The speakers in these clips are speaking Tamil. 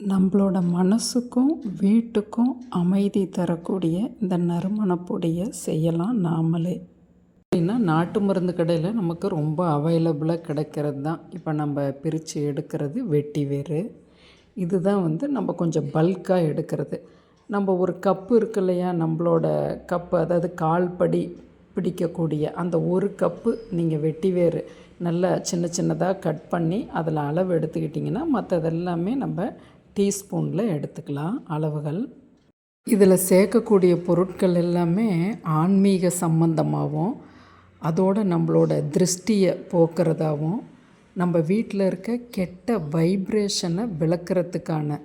நம்மளோட மனசுக்கும் வீட்டுக்கும் அமைதி தரக்கூடிய இந்த நறுமணப் பொடியை செய்யலாம் நாமளே. அப்படின்னா நாட்டு மருந்து கடையில் நமக்கு ரொம்ப அவைலபிளாக கிடைக்கிறது தான். இப்போ நம்ம பிரித்து எடுக்கிறது வெட்டி வேறு. இதுதான் நம்ம கொஞ்சம் பல்காக எடுக்கிறது. நம்ம ஒரு கப்பு இருக்கு இல்லையா, நம்மளோட கப்பு, அதாவது கால்படி பிடிக்கக்கூடிய அந்த ஒரு கப்பு நீங்கள் வெட்டி வேறு நல்லா சின்ன சின்னதாக கட் பண்ணி அதில் அளவு எடுத்துக்கிட்டிங்கன்னா மற்றதெல்லாமே நம்ம டீஸ்பூனில் எடுத்துக்கலாம் அளவுகள். இதில் சேர்க்கக்கூடிய பொருட்கள் எல்லாமே ஆன்மீக சம்பந்தமாகவும் அதோடு நம்மளோட திருஷ்டியை போக்குறதாகவும் நம்ம வீட்டில் இருக்க கெட்ட வைப்ரேஷனை விளக்குறதுக்கான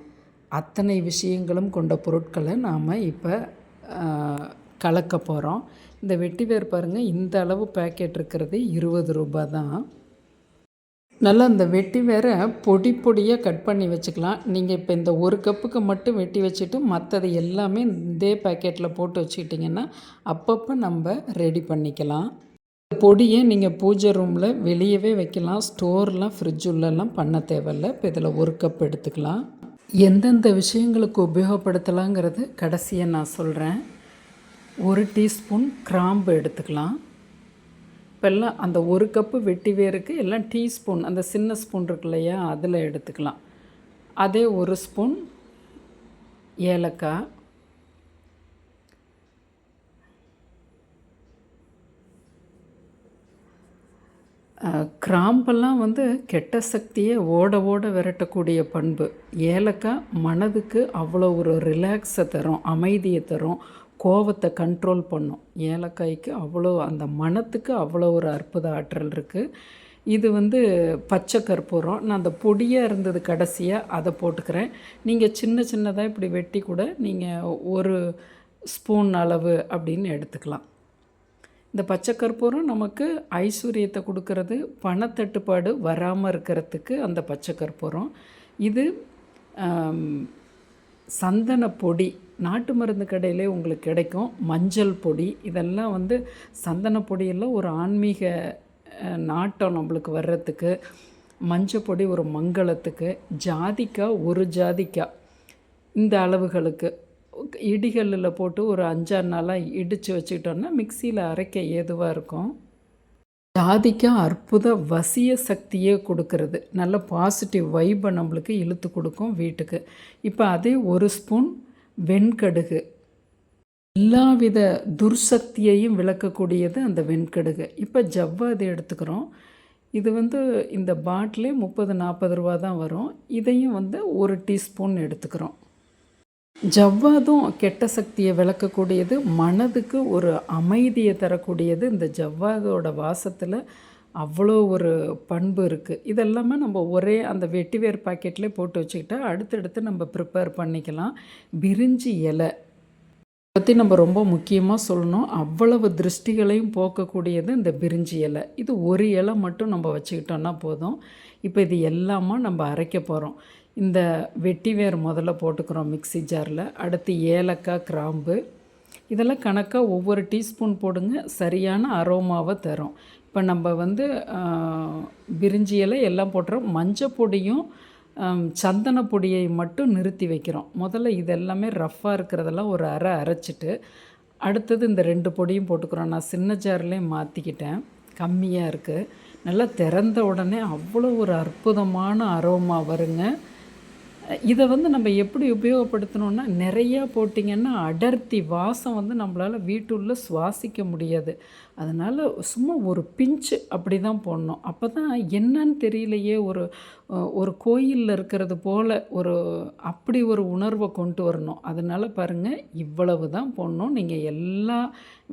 அத்தனை விஷயங்களும் கொண்ட பொருட்களை நாம் இப்போ கலக்க போகிறோம். இந்த வெட்டிவேர் பாருங்கள், இந்த அளவு பேக்கெட் இருக்கிறது 20 ரூபா தான். நல்லா இந்த வெட்டி வேற பொடி பொடியாக கட் பண்ணி வச்சுக்கலாம். நீங்கள் இப்போ இந்த ஒரு கப்புக்கு மட்டும் வெட்டி வச்சுட்டு மற்றது எல்லாமே இதே பேக்கெட்டில் போட்டு வச்சுக்கிட்டிங்கன்னா அப்பப்போ நம்ம ரெடி பண்ணிக்கலாம். பொடியை நீங்கள் பூஜை ரூமில் வெளியவே வைக்கலாம். ஸ்டோர்லாம் ஃப்ரிட்ஜ் உள்ளெல்லாம் பண்ண தேவையில்லை. இப்போ இதில் ஒரு கப் எடுத்துக்கலாம். எந்தெந்த விஷயங்களுக்கு உபயோகப்படுத்தலாங்கிறது கடைசியாக நான் சொல்கிறேன். 1 டீஸ்பூன் கிராம்பு எடுத்துக்கலாம். இப்போல்லாம் அந்த ஒரு கப்பு வெட்டி வேருக்கு எல்லாம் டீஸ்பூன், அந்த சின்ன ஸ்பூன் இருக்கு இல்லையா, அதில் எடுத்துக்கலாம். அதே 1 ஸ்பூன் ஏலக்காய், கிராம்பெல்லாம் கெட்ட சக்தியை ஓட ஓட விரட்டக்கூடிய பண்பு. ஏலக்காய் மனதுக்கு அவ்வளோ ஒரு ரிலாக்ஸை தரும், அமைதியை தரும், கோவத்தை கண்ட்ரோல் பண்ணும். ஏலக்காய்க்கு அவ்வளோ, அந்த மனத்துக்கு அவ்வளோ ஒரு அற்புத ஆற்றல் இருக்குது. இது பச்சை கற்பூரம். நான் அந்த பொடியாக இருந்தது கடைசியாக அதை போட்டுக்கிறேன். நீங்கள் சின்ன சின்னதாக இப்படி வெட்டி கூட நீங்கள் 1 ஸ்பூன் அளவு அப்படின்னு எடுத்துக்கலாம். இந்த பச்சை கற்பூரம் நமக்கு ஐஸ்வர்யத்தை கொடுக்கறது, பணத்தட்டுப்பாடு வராமல் இருக்கிறதுக்கு அந்த பச்சை கற்பூரம். இது சந்தன பொடி, நாட்டு மருந்து கடையிலே உங்களுக்கு கிடைக்கும். மஞ்சள் பொடி, இதெல்லாம் சந்தன பொடியெல்லாம் ஒரு ஆன்மீக நாட்டம் நம்மளுக்கு வர்றதுக்கு, மஞ்சள் பொடி ஒரு மங்களத்துக்கு, ஜாதிக்காய் 1 ஜாதிக்காய் இந்த அளவுகளுக்கு இடிகளில் போட்டு ஒரு 5-6 நாளாக இடித்து வச்சுக்கிட்டோன்னா மிக்சியில் அரைக்க ஏதுவாக இருக்கும். ஜாதிக்காய் அற்புத வசிய சக்தியே கொடுக்கறது, நல்ல பாசிட்டிவ் வைப்பை நம்மளுக்கு இழுத்து கொடுக்கும் வீட்டுக்கு. இப்போ அதே 1 ஸ்பூன் வெண்கடுகு, எல்லாவித துர்சக்தியையும் விளக்கக்கூடியது அந்த வெண்கடுகு. இப்போ ஜவ்வாது எடுத்துக்கிறோம். இது இந்த பாட்டிலே 30-40 ரூபா தான் வரும். இதையும் 1 டீஸ்பூன் எடுத்துக்கிறோம். ஜவ்வாதும் கெட்ட சக்தியை விளக்கக்கூடியது, மனதுக்கு ஒரு அமைதியை தரக்கூடியது. இந்த ஜவ்வாதோட வாசத்தில் அவ்வளோ ஒரு பண்பு இருக்குது. இதெல்லாமே நம்ம ஒரே அந்த வெட்டிவேர் பாக்கெட்லேயே போட்டு வச்சுக்கிட்டா அடுத்தடுத்து நம்ம ப்ரிப்பேர் பண்ணிக்கலாம். பிரிஞ்சி இலை பற்றி நம்ம ரொம்ப முக்கியமாக சொல்லணும். அவ்வளவு திருஷ்டிகளையும் போக்கக்கூடியது இந்த பிரிஞ்சி இலை. இது ஒரு இலை மட்டும் நம்ம வச்சுக்கிட்டோன்னா போதும். இப்போ இது எல்லாமே நம்ம அரைக்க போகிறோம். இந்த வெட்டிவேர் முதல்ல போட்டுக்கிறோம் மிக்ஸி ஜாரில். அடுத்து ஏலக்காய், கிராம்பு, இதெல்லாம் கணக்காக ஒவ்வொரு டீஸ்பூன் போடுங்க, சரியான அரோமாவை தரும். இப்போ நம்ம பிரிஞ்சி இலை எல்லாம் போட்டுறோம். மஞ்சள் பொடியும் சந்தன பொடியை மட்டும் நிறுத்தி வைக்கிறோம். முதல்ல இதெல்லாமே ரஃப்பாக இருக்கிறதெல்லாம் ஒரு அரைச்சிட்டு அடுத்தது இந்த 2 பொடியும் போட்டுக்கிறோம். நான் சின்ன ஜார்லேயும் மாற்றிக்கிட்டேன், கம்மியாக இருக்குது. நல்லா திறந்த உடனே அவ்வளோ ஒரு அற்புதமான அரோமா வருங்க. இதை நம்ம எப்படி உபயோகப்படுத்தணுன்னா, நிறையா போட்டிங்கன்னா அடர்த்தி வாசம் நம்மளால் வீட்டுள்ள சுவாசிக்க முடியாது. அதனால் சும்மா ஒரு பிஞ்சு அப்படி தான் போடணும். அப்போ தான் என்னன்னு தெரியலையே, ஒரு கோயிலில் இருக்கிறது போல் அப்படி ஒரு உணர்வை கொண்டு வரணும். அதனால் பாருங்கள், இவ்வளவு தான் போடணும். நீங்கள் எல்லா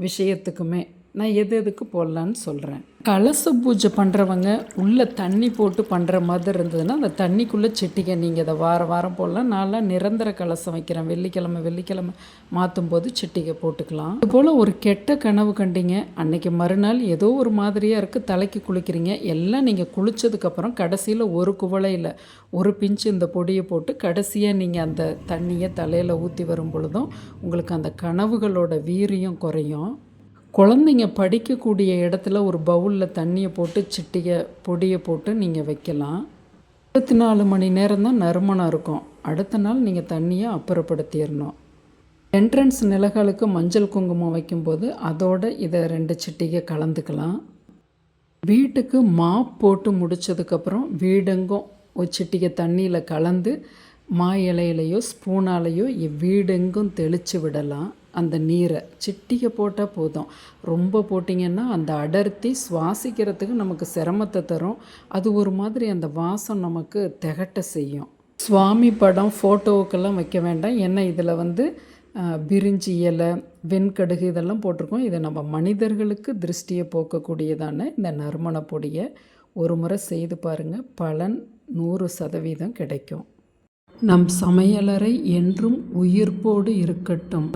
விஷயத்துக்குமே நான் எதுக்கு போடலான்னு சொல்கிறேன். கலச பூஜை பண்ணுறவங்க உள்ளே தண்ணி போட்டு பண்ணுற மாதிரி இருந்ததுன்னா அந்த தண்ணிக்குள்ளே சிட்டிகை நீங்கள் இதை வாரம் போடலாம். நான்லாம் நிரந்தர கலசம் வைக்கிறேன். வெள்ளிக்கிழமை மாற்றும் போது சிட்டிகை போட்டுக்கலாம். இதுபோல் ஒரு கெட்ட கனவு கண்டிங்க, அன்றைக்கி மறுநாள் ஏதோ ஒரு மாதிரியாக இருக்குது, தலைக்கு குளிக்கிறீங்க. எல்லாம் நீங்கள் குளித்ததுக்கப்புறம் கடைசியில் ஒரு குவளையில் 1 பிஞ்சு இந்த பொடியை போட்டு கடைசியாக நீங்கள் அந்த தண்ணியை தலையில் ஊற்றி வரும் பொழுதும் உங்களுக்கு அந்த கனவுகளோட வீரியம் குறையும். குழந்தைங்க படிக்கக்கூடிய இடத்துல ஒரு பவுலில் தண்ணியை போட்டு சிட்டிகை பொடியை போட்டு நீங்கள் வைக்கலாம். 24 மணி நேரம் தான் நறுமணம் இருக்கும். அடுத்த நாள் நீங்கள் தண்ணியை அப்புறப்படுத்திடணும். என்ட்ரன்ஸ் நிலகாலுக்கு மஞ்சள் குங்குமம் வைக்கும்போது அதோட இதை 2 சிட்டிகை கலந்துக்கலாம். வீட்டுக்கு மாப் போட்டு முடித்ததுக்கப்புறம் வீடெங்கும் ஒரு சிட்டிகை தண்ணியில் கலந்து மா இலையிலையோ ஸ்பூனாலேயோ வீடெங்கும் தெளித்து விடலாம். அந்த நீரை சிட்டிகை போட்டால் போதும். ரொம்ப போட்டிங்கன்னா அந்த அடர்த்தி சுவாசிக்கிறதுக்கு நமக்கு சிரமத்தை தரும். அது ஒரு மாதிரி அந்த வாசம் நமக்கு திகட்ட செய்யும். சுவாமி படம் ஃபோட்டோவுக்கெல்லாம் வைக்க வேண்டாம். ஏன்னா இதில் பிரிஞ்சி இலை, வெண்கடுகு இதெல்லாம் போட்டிருக்கோம். இது நம்ம மனிதர்களுக்கு திருஷ்டியை போக்கக்கூடியதான இந்த நறுமண பொடியை ஒரு முறை செய்து பாருங்கள். பலன் 100% கிடைக்கும். நம் சமையலறை என்றும் உயிர்ப்போடு இருக்கட்டும்.